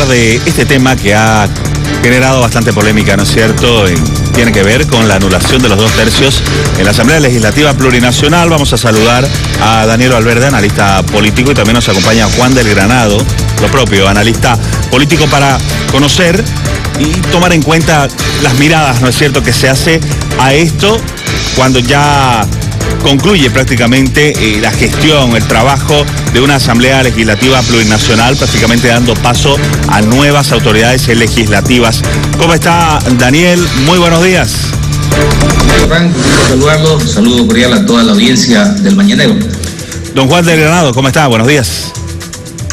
de este tema que ha generado bastante polémica, ¿no es cierto? Tiene que ver con la anulación de los 2 tercios en la Asamblea Legislativa Plurinacional. Vamos a saludar a Daniel Valverde, analista político, y también nos acompaña Juan del Granado, lo propio, analista político, para conocer y tomar en cuenta las miradas, ¿no es cierto?, que se hace a esto cuando ya concluye prácticamente la gestión, el trabajo de una Asamblea Legislativa Plurinacional, prácticamente dando paso a nuevas autoridades legislativas. ¿Cómo está, Daniel? Muy buenos días. Juan, saludarlo, saludo cordial a toda la audiencia del Mañanero. Don Juan del Granado, ¿cómo está? Buenos días.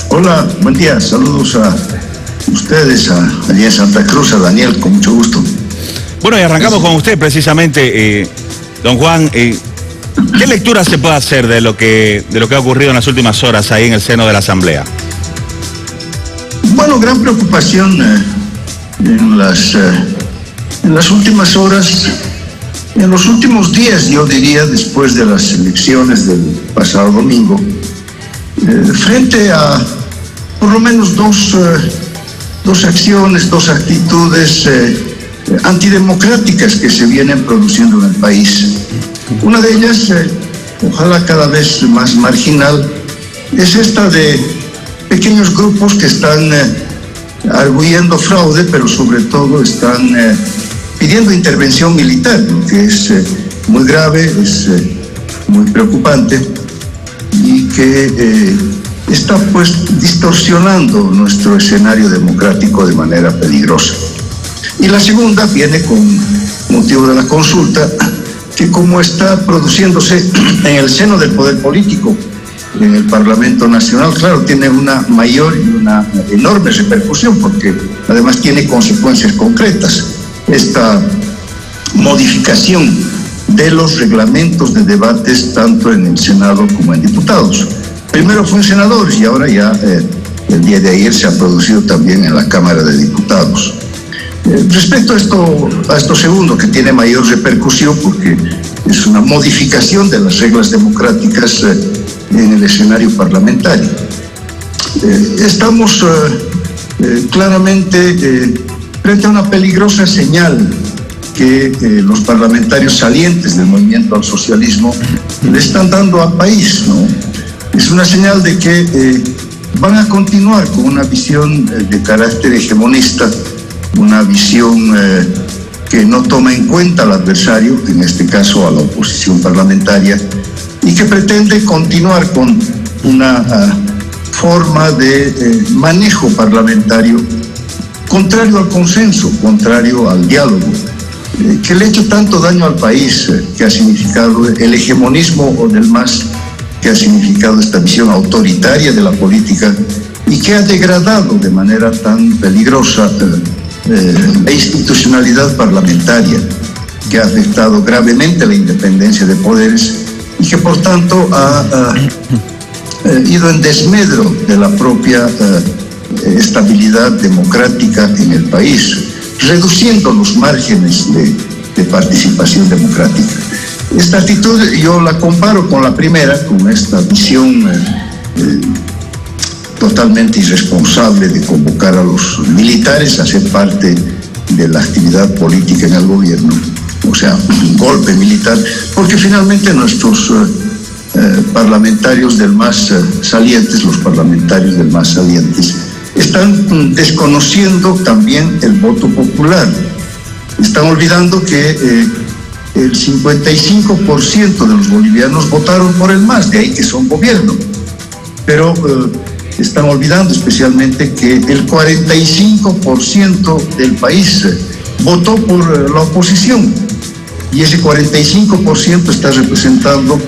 Hola, buen día, saludos a ustedes, allí en Santa Cruz, a Daniel, con mucho gusto. Bueno, y arrancamos con usted precisamente, don Juan. ¿Qué lectura se puede hacer de lo que ha ocurrido en las últimas horas ahí en el seno de la Asamblea? Bueno, gran preocupación en las últimas horas, en los últimos días, yo diría, después de las elecciones del pasado domingo, frente a por lo menos dos acciones, 2 actitudes antidemocráticas que se vienen produciendo en el país. Una de ellas, ojalá cada vez más marginal, es esta de pequeños grupos que están arguyendo fraude, pero sobre todo están pidiendo intervención militar, lo que es muy grave, es muy preocupante y que está pues distorsionando nuestro escenario democrático de manera peligrosa. Y la segunda viene con motivo de la consulta, que como está produciéndose en el seno del poder político, en el Parlamento Nacional, claro, tiene una mayor y una enorme repercusión, porque además tiene consecuencias concretas. Esta modificación de los reglamentos de debates, tanto en el Senado como en diputados. Primero fue en senadores y ahora ya el día de ayer se ha producido también en la Cámara de Diputados. Respecto a esto segundo, que tiene mayor repercusión porque es una modificación de las reglas democráticas en el escenario parlamentario. Estamos claramente frente a una peligrosa señal que los parlamentarios salientes del movimiento al socialismo le están dando al país, ¿no? Es una señal de que van a continuar con una visión de carácter hegemonista, una visión que no toma en cuenta al adversario, en este caso a la oposición parlamentaria, y que pretende continuar con una forma de manejo parlamentario contrario al consenso, contrario al diálogo, que le ha hecho tanto daño al país, que ha significado el hegemonismo del MAS, que ha significado esta visión autoritaria de la política y que ha degradado de manera tan peligrosa la institucionalidad parlamentaria, que ha afectado gravemente la independencia de poderes y que por tanto ha ido en desmedro de la propia estabilidad democrática en el país, reduciendo los márgenes de participación democrática. Esta actitud yo la comparo con la primera, con esta visión totalmente irresponsable de convocar a los militares a ser parte de la actividad política en el gobierno, o sea, un golpe militar, porque finalmente nuestros parlamentarios del MAS salientes, los parlamentarios del MAS salientes, están desconociendo también el voto popular. Están olvidando que el 55% de los bolivianos votaron por el MAS, de ahí que son gobierno. Pero están olvidando especialmente que el 45% del país votó por la oposición. Y ese 45% está representado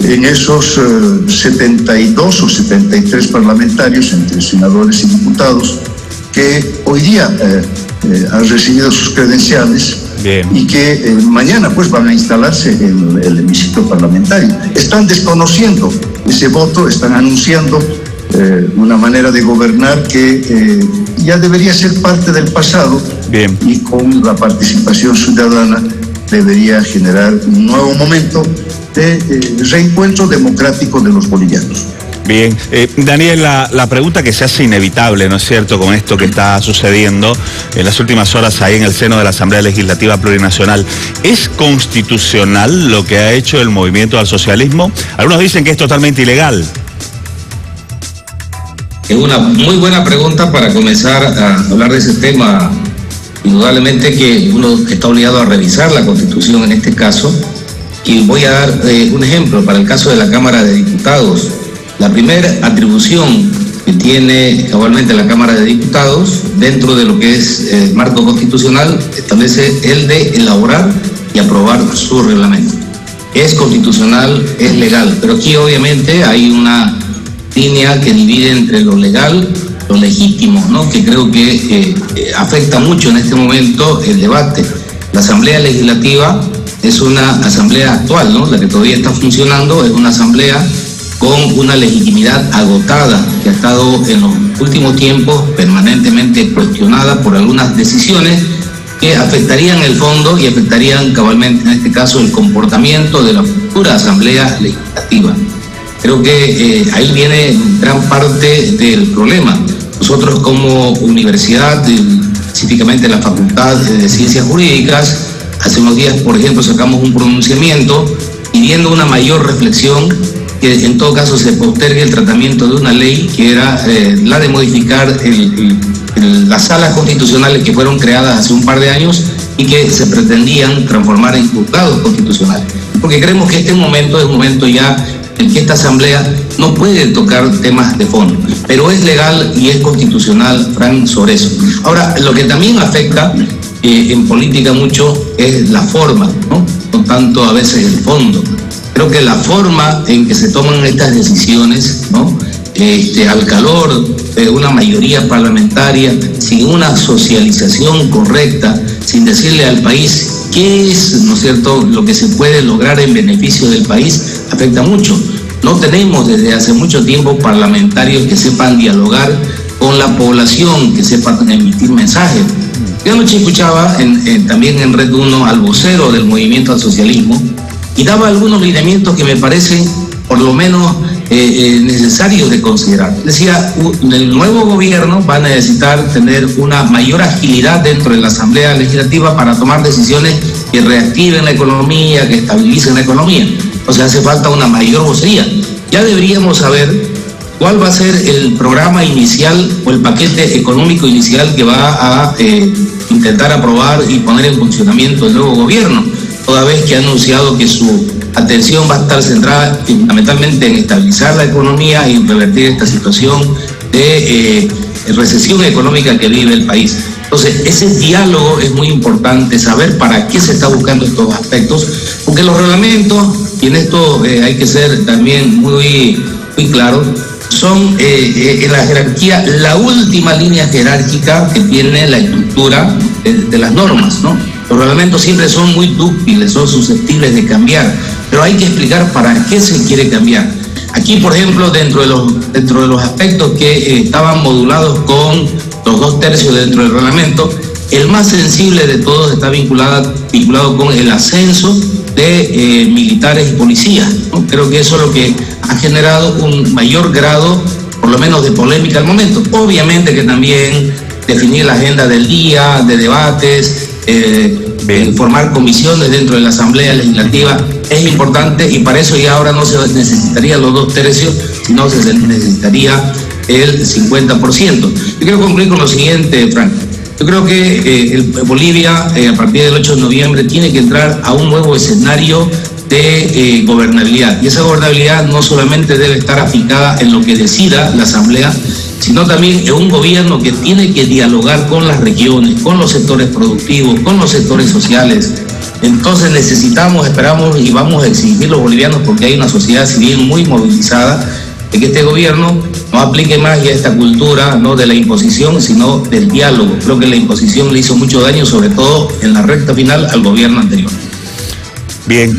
en esos 72 o 73 parlamentarios, entre senadores y diputados, que hoy día han recibido sus credenciales. Bien. Y que mañana pues van a instalarse en el hemiciclo parlamentario. Están desconociendo ese voto, están anunciando una manera de gobernar que ya debería ser parte del pasado. Bien. Y con la participación ciudadana debería generar un nuevo momento de reencuentro democrático de los bolivianos. Bien, Daniel, la pregunta que se hace inevitable, ¿no es cierto?, con esto que está sucediendo en las últimas horas ahí en el seno de la Asamblea Legislativa Plurinacional, ¿es constitucional lo que ha hecho el movimiento al socialismo? Algunos dicen que es totalmente ilegal. Es una muy buena pregunta para comenzar a hablar de ese tema. Indudablemente que uno está obligado a revisar la Constitución en este caso, y voy a dar un ejemplo para el caso de la Cámara de Diputados. La primera atribución que tiene cabalmente la Cámara de Diputados dentro de lo que es el marco constitucional establece el de elaborar y aprobar su reglamento. Es constitucional, es legal, pero aquí obviamente hay una línea que divide entre lo legal, lo legítimo, ¿no?, que creo que afecta mucho en este momento el debate. La Asamblea Legislativa es una asamblea actual, ¿no?, la que todavía está funcionando, es una asamblea con una legitimidad agotada, que ha estado en los últimos tiempos permanentemente cuestionada por algunas decisiones que afectarían el fondo y afectarían cabalmente, en este caso, el comportamiento de la futura Asamblea Legislativa. Creo que ahí viene gran parte del problema. Nosotros como universidad, específicamente la Facultad de Ciencias Jurídicas, hace unos días, por ejemplo, sacamos un pronunciamiento pidiendo una mayor reflexión, que en todo caso se postergue el tratamiento de una ley que era la de modificar las salas constitucionales que fueron creadas hace un par de años y que se pretendían transformar en juzgados constitucionales. Porque creemos que este momento es un momento ya en que esta asamblea no puede tocar temas de fondo, pero es legal y es constitucional, Frank, sobre eso. Ahora, lo que también afecta en política mucho es la forma, ¿no?, no tanto a veces el fondo. Creo que la forma en que se toman estas decisiones, ¿no?, al calor de una mayoría parlamentaria, sin una socialización correcta, sin decirle al país qué es, ¿no es cierto?, lo que se puede lograr en beneficio del país, afecta mucho. No tenemos desde hace mucho tiempo parlamentarios que sepan dialogar con la población, que sepan emitir mensajes. Yo anoche escuchaba también en Red 1 al vocero del movimiento al socialismo y daba algunos lineamientos que me parecen por lo menos necesarios de considerar. Decía, el nuevo gobierno va a necesitar tener una mayor agilidad dentro de la Asamblea Legislativa para tomar decisiones que reactiven la economía, que estabilicen la economía. O sea, hace falta una mayor vocería. Ya deberíamos saber cuál va a ser el programa inicial o el paquete económico inicial que va a intentar aprobar y poner en funcionamiento el nuevo gobierno, toda vez que ha anunciado que su atención va a estar centrada fundamentalmente en estabilizar la economía y revertir esta situación de recesión económica que vive el país. Entonces, ese diálogo es muy importante, saber para qué se está buscando estos aspectos, porque los reglamentos, y en esto hay que ser también muy claro, son en la jerarquía la última línea jerárquica que tiene la estructura de las normas, ¿no? Los reglamentos siempre son muy dúctiles, son susceptibles de cambiar, pero hay que explicar para qué se quiere cambiar. Aquí, por ejemplo, dentro de los aspectos que estaban modulados con los 2/3 dentro del reglamento, el más sensible de todos está vinculado con el ascenso de militares y policías, ¿no? Creo que eso es lo que ha generado un mayor grado, por lo menos, de polémica al momento. Obviamente que también definir la agenda del día, de debates, formar comisiones dentro de la Asamblea Legislativa es importante, y para eso ya ahora no se necesitaría los 2/3, sino se necesitaría el 50%. Yo quiero concluir con lo siguiente, Frank. Yo creo que Bolivia, a partir del 8 de noviembre, tiene que entrar a un nuevo escenario de gobernabilidad. Y esa gobernabilidad no solamente debe estar afincada en lo que decida la Asamblea, sino también en un gobierno que tiene que dialogar con las regiones, con los sectores productivos, con los sectores sociales. Entonces necesitamos, esperamos y vamos a exigir los bolivianos, porque hay una sociedad civil muy movilizada, de que este gobierno no aplique más ya esta cultura, no de la imposición, sino del diálogo. Creo que la imposición le hizo mucho daño, sobre todo en la recta final, al gobierno anterior. Bien,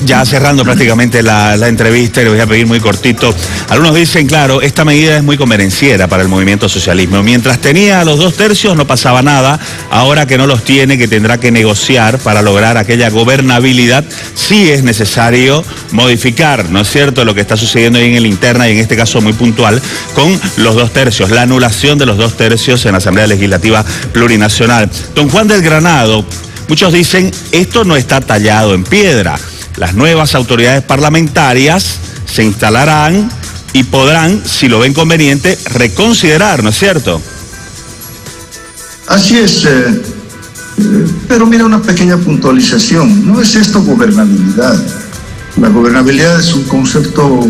ya cerrando prácticamente la entrevista, le voy a pedir muy cortito. Algunos dicen, claro, esta medida es muy convenenciera para el movimiento socialismo. Mientras tenía los 2 tercios no pasaba nada, ahora que no los tiene, que tendrá que negociar para lograr aquella gobernabilidad, sí es necesario modificar, ¿no es cierto?, lo que está sucediendo ahí en el interna y en este caso muy puntual, con los 2 tercios, la anulación de los 2 tercios en la Asamblea Legislativa Plurinacional. Don Juan del Granado, muchos dicen, esto no está tallado en piedra. Las nuevas autoridades parlamentarias se instalarán y podrán, si lo ven conveniente, reconsiderar, ¿no es cierto? Así es, pero mira, una pequeña puntualización. No es esto gobernabilidad. La gobernabilidad es un concepto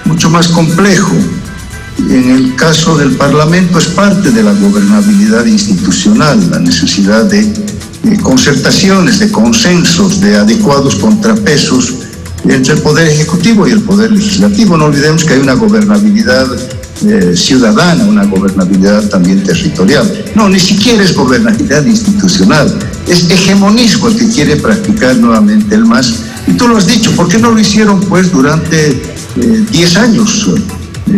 mucho más complejo. En el caso del Parlamento es parte de la gobernabilidad institucional, la necesidad de concertaciones, de consensos, de adecuados contrapesos entre el Poder Ejecutivo y el Poder Legislativo. No olvidemos que hay una gobernabilidad ciudadana, una gobernabilidad también territorial. No, ni siquiera es gobernabilidad institucional, es hegemonismo el que quiere practicar nuevamente el MAS. Y tú lo has dicho, ¿por qué no lo hicieron pues durante 10 años?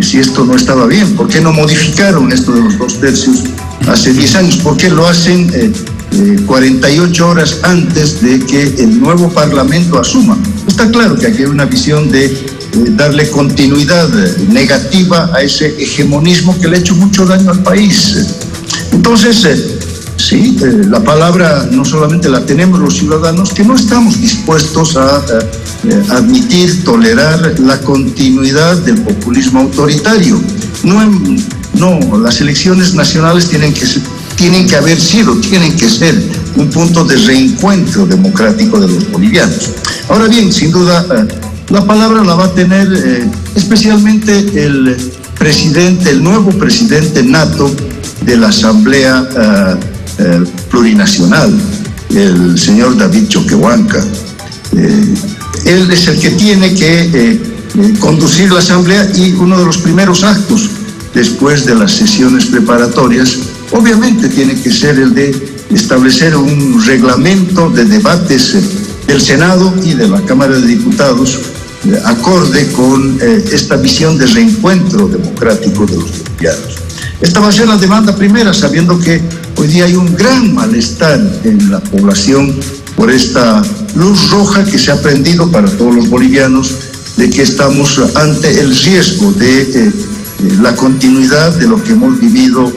Si esto no estaba bien, ¿por qué no modificaron esto de los 2 tercios hace 10 años? ¿Por qué lo hacen 48 horas antes de que el nuevo Parlamento asuma? Está claro que aquí hay una visión de darle continuidad negativa a ese hegemonismo que le ha hecho mucho daño al país. Entonces, sí, la palabra no solamente la tenemos los ciudadanos, que no estamos dispuestos a admitir, tolerar la continuidad del populismo autoritario. No, las elecciones nacionales tienen que ser un punto de reencuentro democrático de los bolivianos. Ahora bien, sin duda, la palabra la va a tener especialmente el nuevo presidente nato de la Asamblea Plurinacional, el señor David Choquehuanca. Él es el que tiene que conducir la Asamblea, y uno de los primeros actos después de las sesiones preparatorias obviamente tiene que ser el de establecer un reglamento de debates del Senado y de la Cámara de Diputados acorde con esta visión de reencuentro democrático de los bolivianos. Esta va a ser la demanda primera, sabiendo que hoy día hay un gran malestar en la población por esta luz roja que se ha prendido para todos los bolivianos, de que estamos ante el riesgo de la continuidad de lo que hemos vivido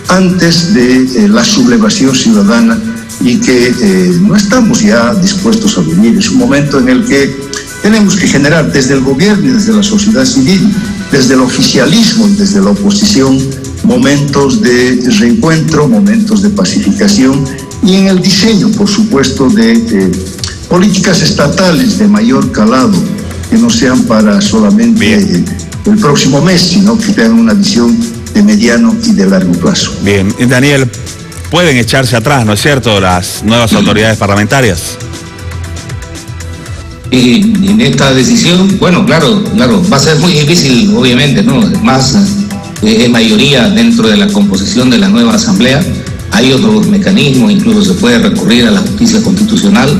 antes de la sublevación ciudadana, y que no estamos ya dispuestos a vivir. Es un momento en el que tenemos que generar desde el gobierno y desde la sociedad civil, desde el oficialismo y desde la oposición, momentos de reencuentro, momentos de pacificación, y en el diseño, por supuesto, de políticas estatales de mayor calado, que no sean para solamente el próximo mes, sino que tengan una visión de mediano y de largo plazo. Bien, Daniel, pueden echarse atrás, ¿no es cierto?, las nuevas autoridades parlamentarias. Y en esta decisión, bueno, claro, va a ser muy difícil, obviamente, ¿no? Más es mayoría dentro de la composición de la nueva asamblea. Hay otros mecanismos, incluso se puede recurrir a la justicia constitucional,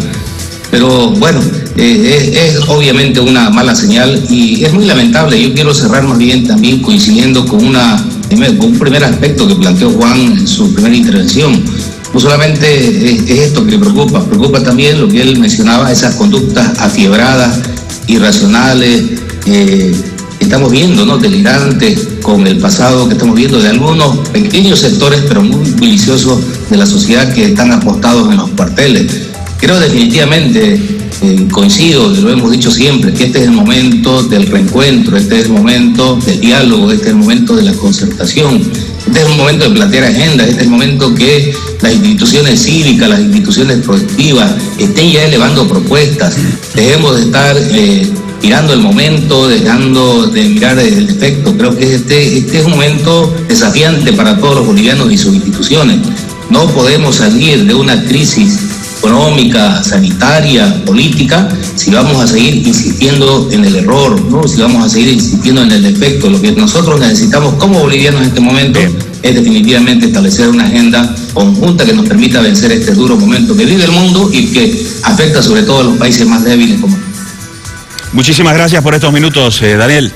pero bueno, es obviamente una mala señal y es muy lamentable. Yo quiero cerrar más bien también coincidiendo con un primer aspecto que planteó Juan en su primera intervención. No solamente es esto que le preocupa también lo que él mencionaba, esas conductas afiebradas, irracionales, que estamos viendo, ¿no?, delirantes con el pasado, que estamos viendo de algunos pequeños sectores, pero muy bulliciosos de la sociedad, que están apostados en los cuarteles. Creo definitivamente, coincido, lo hemos dicho siempre, que este es el momento del reencuentro, este es el momento del diálogo, este es el momento de la concertación, este es el momento de plantear agendas, este es el momento que las instituciones cívicas, las instituciones productivas estén ya elevando propuestas. Dejemos de estar mirando el momento, dejando de mirar el defecto. Creo que este es un momento desafiante para todos los bolivianos y sus instituciones. No podemos salir de una crisis económica, sanitaria, política, si vamos a seguir insistiendo en el error, ¿no? Si vamos a seguir insistiendo en el defecto. Lo que nosotros necesitamos como bolivianos en este momento es definitivamente establecer una agenda conjunta que nos permita vencer este duro momento que vive el mundo y que afecta sobre todo a los países más débiles como. Muchísimas gracias por estos minutos, Daniel.